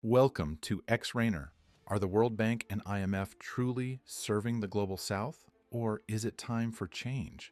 Welcome to Xrainer. Are the World Bank and IMF truly serving the Global South, or is it time for change?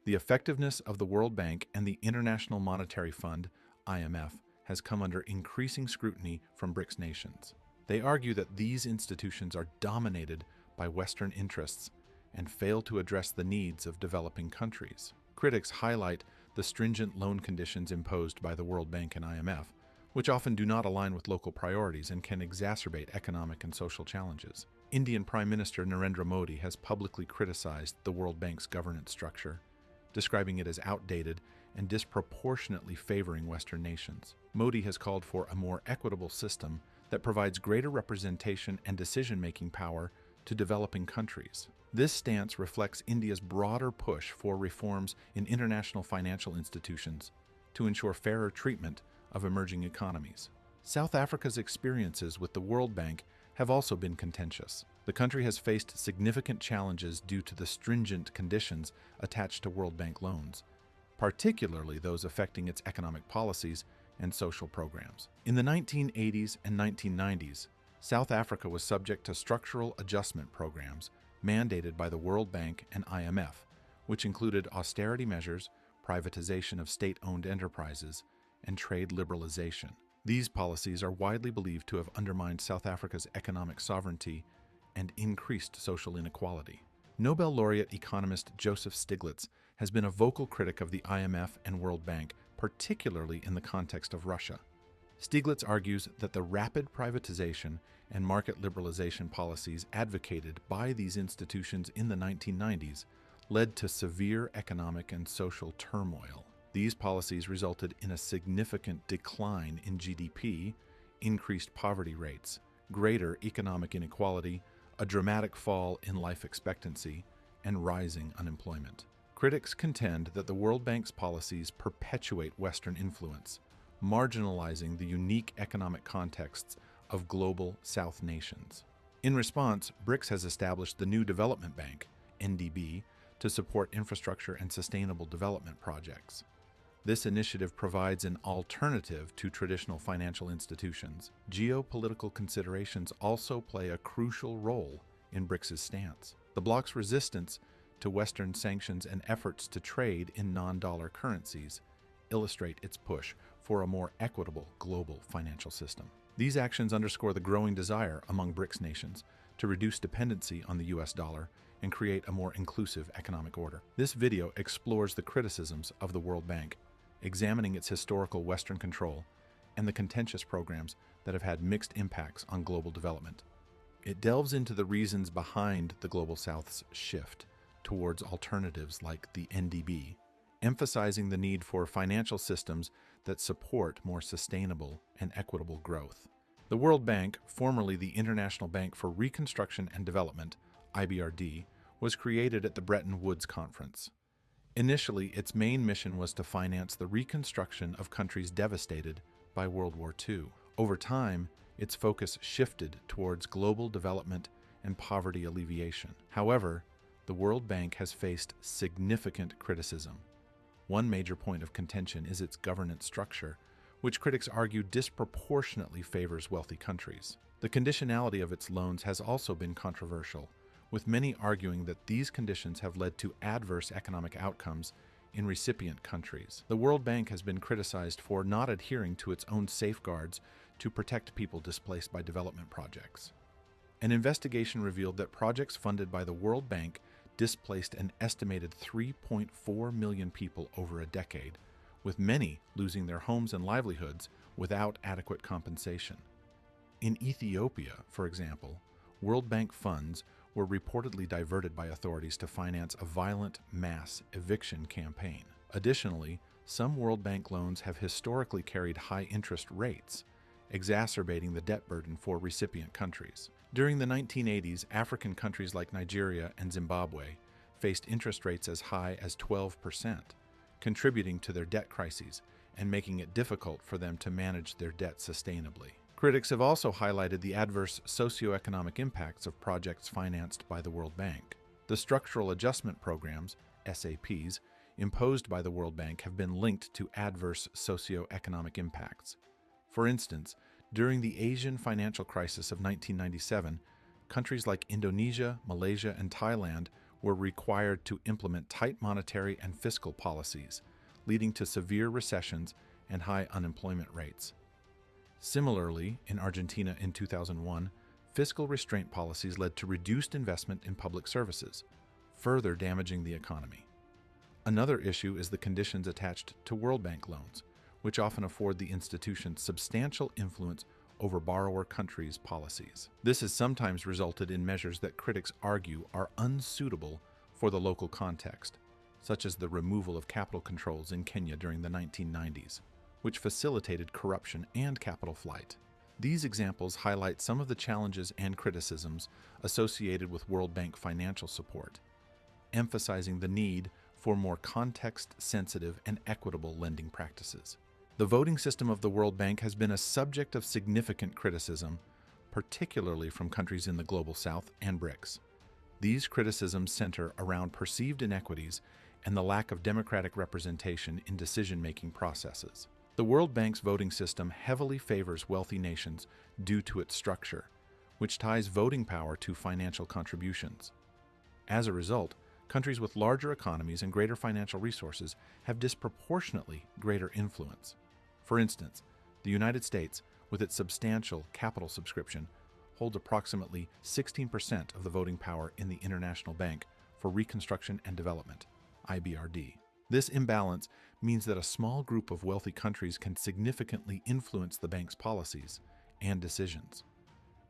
The effectiveness of the World Bank and the International Monetary Fund, IMF, has come under increasing scrutiny from BRICS nations. They argue that these institutions are dominated by Western interests and fail to address the needs of developing countries. Critics highlight the stringent loan conditions imposed by the World Bank and IMF, which often do not align with local priorities and can exacerbate economic and social challenges. Indian Prime Minister Narendra Modi has publicly criticized the World Bank's governance structure, describing it as outdated and disproportionately favoring Western nations. Modi has called for a more equitable system that provides greater representation and decision-making power to developing countries. This stance reflects India's broader push for reforms in international financial institutions to ensure fairer treatment of emerging economies. South Africa's experiences with the World Bank have also been contentious. The country has faced significant challenges due to the stringent conditions attached to World Bank loans, particularly those affecting its economic policies and social programs. In the 1980s and 1990s, South Africa was subject to structural adjustment programs mandated by the World Bank and IMF, which included austerity measures, privatization of state-owned enterprises, and trade liberalization. These policies are widely believed to have undermined South Africa's economic sovereignty and increased social inequality. Nobel laureate economist Joseph Stiglitz has been a vocal critic of the IMF and World Bank, particularly in the context of Russia. Stiglitz argues that the rapid privatization and market liberalization policies advocated by these institutions in the 1990s led to severe economic and social turmoil. These policies resulted in a significant decline in GDP, increased poverty rates, greater economic inequality, a dramatic fall in life expectancy, and rising unemployment. Critics contend that the World Bank's policies perpetuate Western influence, marginalizing the unique economic contexts of global South nations. In response, BRICS has established the New Development Bank, NDB, to support infrastructure and sustainable development projects. This initiative provides an alternative to traditional financial institutions. Geopolitical considerations also play a crucial role in BRICS' stance. The bloc's resistance to Western sanctions and efforts to trade in non-dollar currencies illustrate its push for a more equitable global financial system. These actions underscore the growing desire among BRICS nations to reduce dependency on the US dollar and create a more inclusive economic order. This video explores the criticisms of the World Bank, examining its historical Western control and the contentious programs that have had mixed impacts on global development. It delves into the reasons behind the Global South's shift towards alternatives like the NDB, emphasizing the need for financial systems that support more sustainable and equitable growth. The World Bank, formerly the International Bank for Reconstruction and Development, IBRD, was created at the Bretton Woods Conference. Initially, its main mission was to finance the reconstruction of countries devastated by World War II. Over time, its focus shifted towards global development and poverty alleviation. However, the World Bank has faced significant criticism. One major point of contention is its governance structure, which critics argue disproportionately favors wealthy countries. The conditionality of its loans has also been controversial, with many arguing that these conditions have led to adverse economic outcomes in recipient countries. The World Bank has been criticized for not adhering to its own safeguards to protect people displaced by development projects. An investigation revealed that projects funded by the World Bank displaced an estimated 3.4 million people over a decade, with many losing their homes and livelihoods without adequate compensation. In Ethiopia, for example, World Bank funds were reportedly diverted by authorities to finance a violent mass eviction campaign. Additionally, some World Bank loans have historically carried high interest rates, exacerbating the debt burden for recipient countries. During the 1980s, African countries like Nigeria and Zimbabwe faced interest rates as high as 12%, contributing to their debt crises and making it difficult for them to manage their debt sustainably. Critics have also highlighted the adverse socioeconomic impacts of projects financed by the World Bank. The structural adjustment programs, SAPs, imposed by the World Bank have been linked to adverse socioeconomic impacts. For instance, During the Asian financial crisis of 1997, countries like Indonesia, Malaysia, and Thailand were required to implement tight monetary and fiscal policies, leading to severe recessions and high unemployment rates. Similarly, in Argentina in 2001, fiscal restraint policies led to reduced investment in public services, further damaging the economy. Another issue is the conditions attached to World Bank loans, which often afford the institution substantial influence over borrower countries' policies. This has sometimes resulted in measures that critics argue are unsuitable for the local context, such as the removal of capital controls in Kenya during the 1990s, which facilitated corruption and capital flight. These examples highlight some of the challenges and criticisms associated with World Bank financial support, emphasizing the need for more context-sensitive and equitable lending practices. The voting system of the World Bank has been a subject of significant criticism, particularly from countries in the Global South and BRICS. These criticisms center around perceived inequities and the lack of democratic representation in decision-making processes. The World Bank's voting system heavily favors wealthy nations due to its structure, which ties voting power to financial contributions. As a result, countries with larger economies and greater financial resources have disproportionately greater influence. For instance, the United States, with its substantial capital subscription, holds approximately 16% of the voting power in the International Bank for Reconstruction and Development, IBRD. This imbalance means that a small group of wealthy countries can significantly influence the bank's policies and decisions.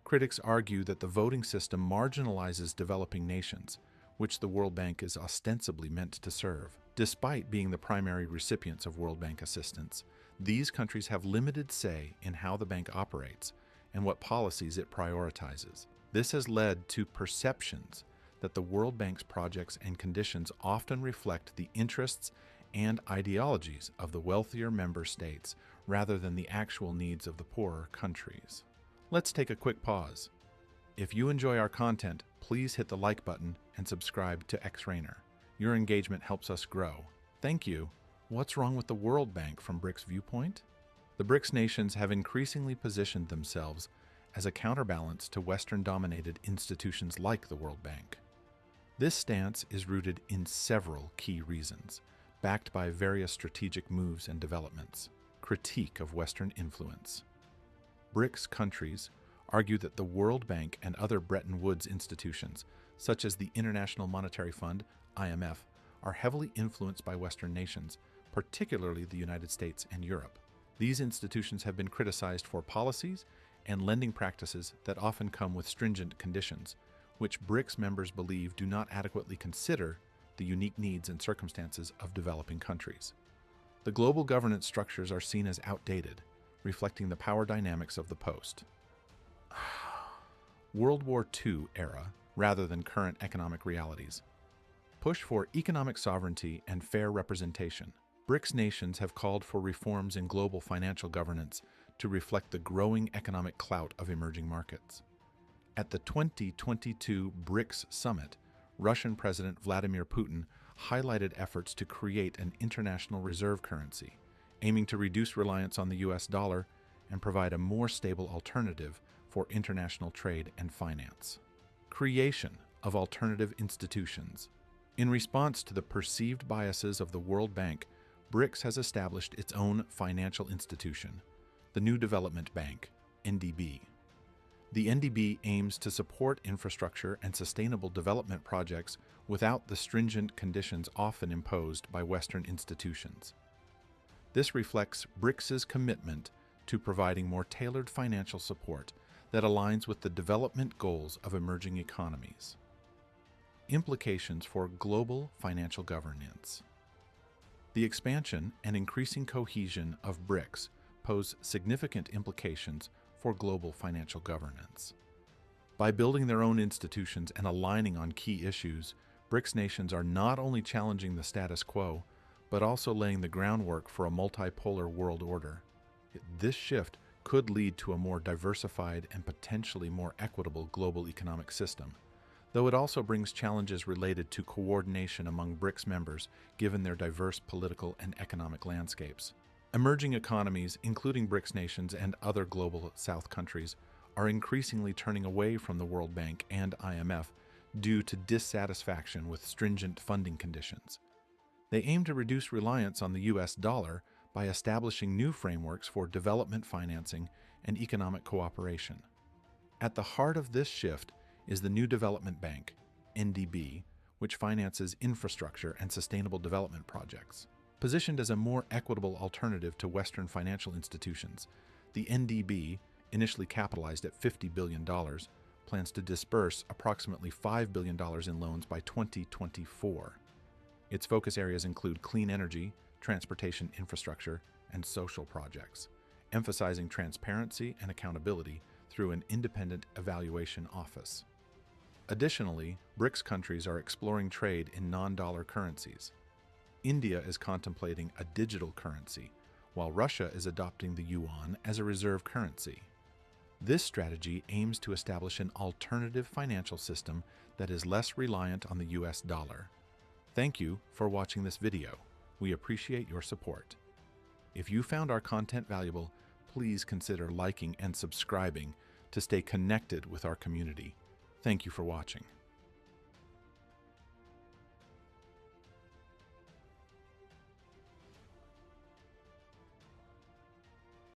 Critics argue that the voting system marginalizes developing nations, which the World Bank is ostensibly meant to serve. Despite being the primary recipients of World Bank assistance, these countries have limited say in how the bank operates and what policies it prioritizes. This has led to perceptions that the World Bank's projects and conditions often reflect the interests and ideologies of the wealthier member states rather than the actual needs of the poorer countries. Let's take a quick pause. If you enjoy our content, please hit the like button and subscribe to Xrainer. Your engagement helps us grow. Thank you. What's wrong with the World Bank from BRICS' viewpoint? The BRICS nations have increasingly positioned themselves as a counterbalance to Western-dominated institutions like the World Bank. This stance is rooted in several key reasons, backed by various strategic moves and developments. Critique of Western influence. BRICS countries argue that the World Bank and other Bretton Woods institutions, such as the International Monetary Fund, IMF, are heavily influenced by Western nations, particularly the United States and Europe. These institutions have been criticized for policies and lending practices that often come with stringent conditions, which BRICS members believe do not adequately consider the unique needs and circumstances of developing countries. The global governance structures are seen as outdated, reflecting the power dynamics of the post World War II era rather than current economic realities. Push for economic sovereignty and fair representation. BRICS nations have called for reforms in global financial governance to reflect the growing economic clout of emerging markets. At the 2022 BRICS Summit, Russian President Vladimir Putin highlighted efforts to create an international reserve currency, aiming to reduce reliance on the US dollar and provide a more stable alternative for international trade and finance. Creation of alternative institutions. In response to the perceived biases of the World Bank, BRICS has established its own financial institution, the New Development Bank, NDB. The NDB aims to support infrastructure and sustainable development projects without the stringent conditions often imposed by Western institutions. This reflects BRICS's commitment to providing more tailored financial support that aligns with the development goals of emerging economies. Implications for global financial governance. The expansion and increasing cohesion of BRICS pose significant implications for global financial governance. By building their own institutions and aligning on key issues, BRICS nations are not only challenging the status quo, but also laying the groundwork for a multipolar world order. This shift could lead to a more diversified and potentially more equitable global economic system, though it also brings challenges related to coordination among BRICS members given their diverse political and economic landscapes. Emerging economies, including BRICS nations and other global South countries, are increasingly turning away from the World Bank and IMF due to dissatisfaction with stringent funding conditions. They aim to reduce reliance on the US dollar by establishing new frameworks for development financing and economic cooperation. At the heart of this shift is the New Development Bank, NDB, which finances infrastructure and sustainable development projects. Positioned as a more equitable alternative to Western financial institutions, the NDB, initially capitalized at $50 billion, plans to disburse approximately $5 billion in loans by 2024. Its focus areas include clean energy, transportation infrastructure, and social projects, emphasizing transparency and accountability through an independent evaluation office. Additionally, BRICS countries are exploring trade in non-dollar currencies. India is contemplating a digital currency, while Russia is adopting the yuan as a reserve currency. This strategy aims to establish an alternative financial system that is less reliant on the US dollar. Thank you for watching this video. We appreciate your support. If you found our content valuable, please consider liking and subscribing to stay connected with our community. Thank you for watching.